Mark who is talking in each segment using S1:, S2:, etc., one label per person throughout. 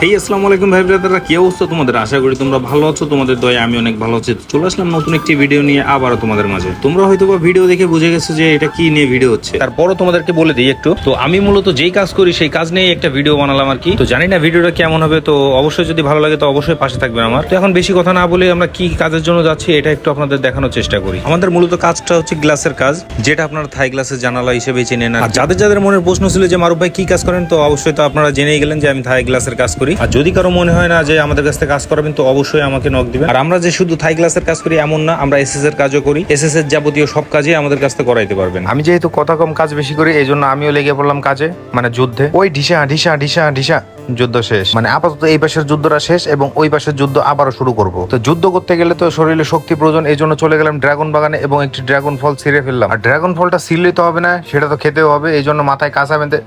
S1: হেই আসসালামু আলাইকুম ভাই ব্রাদাররা, কি অবস্থা তোমাদের? আশা করি তোমরা ভালো আছো। তোমাদের দয়ায় আমি অনেক ভালো আছি। চলে আসলাম নতুন একটি ভিডিও নিয়ে আবারও তোমাদের মাঝে। তোমরা হয়তো বা ভিডিও দেখে বুঝে গেছো যে এটা কি নিয়ে ভিডিও হচ্ছে, তারপরও তোমাদেরকে বলে দিই একটু। তো আমি মূলত যেই কাজ করি সেই কাজ নিয়ে একটা ভিডিও বানালাম আর কি। তো জানি না ভিডিওটা কেমন হবে, তো অবশ্যই যদি ভালো লাগে তো অবশ্যই পাশে থাকবেন আমার। তো এখন বেশি কথা না বলে আমরা কি কাজের জন্য যাচ্ছি এটা একটু আপনাদের দেখানোর চেষ্টা করি। আমাদের মূলত কাজটা হচ্ছে গ্লাসের কাজ, যেটা আপনারা থাই গ্লাসের জানালা হিসেবে চেনেন। আর যাদের যাদের মনের প্রশ্ন ছিল যে মারুফ ভাই কি কাজ করেন, তো অবশ্যই তো আপনারা জেনেই গেলেন যে আমি থাই গ্লাসের কাজ করি। আর যদি কারো মনে হয় না যে আমাদের কাছ থেকে কাজ করাবেন, তো অবশ্যই আমাকে নক দিবেন। আর আমরা যে শুধু থাই গ্লাসের কাজ করি এমন না, আমরা এসএস এর কাজও করি। এসএস এর যাবতীয় সব কাজই আমাদের কাছ থেকে করাইতে পারবেন।
S2: আমি যেহেতু কথা কম কাজ বেশি করি, এই জন্য আমিও লেগে পড়লাম কাজে, মানে যুদ্ধে। ওই ঢিসা ঢিসা ঢিসা ঢিসা যুদ্ধ শেষ, মানে আপাতত এই পাশের যুদ্ধটা শেষ এবং ওই পাশের যুদ্ধ আবারও শুরু করব। তো যুদ্ধ করতে গেলে তো শরীরে শক্তি প্রয়োজন, এই জন্য চলে গেলাম ড্রাগন বাগানে এবং একটি ড্রাগন ফল ছিঁড়ে ফেললাম। আর ড্রাগন ফলটা ছিঁড়লেই তো হবে না, সেটা তো খেতেও হবে। এই জন্য মাথায় কাঁচা বেঁধে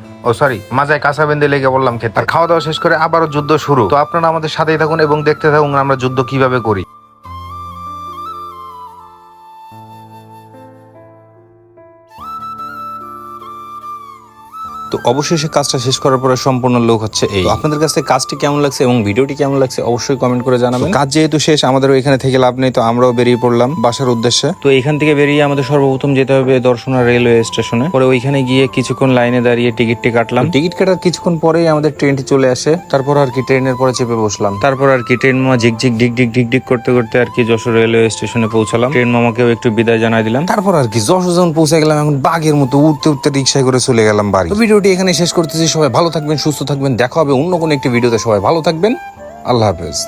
S2: মাজায় কাঁচা বেঁধে লেগে পড়লাম খেতে। আর খাওয়া দাওয়া শেষ করে আবারও যুদ্ধ শুরু। তো আপনারা আমাদের সাথেই থাকুন এবং দেখতে থাকুন আমরা যুদ্ধ কিভাবে করি।
S1: তো অবশেষে কাজটা শেষ করার পরে সম্পূর্ণ লোক হচ্ছে এই। তো আপনাদের কাছে কাজটি কেমন লাগছে এবং ভিডিওটি কেমন লাগছে অবশ্যই কমেন্ট করে জানাবেন। কাজ যেহেতু শেষ, আমাদের এখানে থেকে লাভ নেই, তো আমরাও বেরিয়ে পড়লাম বাসার উদ্দেশ্যে। তো এখান থেকে বেরিয়ে আমাদের সর্বপ্রথম যেতে হবে দর্শনা রেলওয়ে স্টেশনে। পরে ওইখানে গিয়ে কিছুক্ষণ লাইনে দাঁড়িয়ে টিকিটটি কাটলাম। টিকিট কাটার কিছুক্ষণ পরেই আমাদের ট্রেনটি চলে আসে। তারপর আর কি ট্রেনের পরে চেপে বসলাম। তারপর আর কি ট্রেন মামা ঝিকঝিক ডিক ডিক ডিক ডিক করতে করতে আর কি যশোর রেলওয়ে স্টেশনে পৌঁছালাম। ট্রেন মামাকেও একটু বিদায় জানাই দিলাম। তারপর আর কি যশোর যখন পৌঁছে গেলাম, এখন বাঘের মতো উঠতে উঠতে রিক্সায় করে চলে গেলাম বাড়ি। ভিডিওটি এখানে শেষ করতেছি। সবাই ভালো থাকবেন, সুস্থ থাকবেন। দেখা হবে অন্য কোনো একটি ভিডিওতে। সবাই ভালো থাকবেন। আল্লাহ হাফেজ।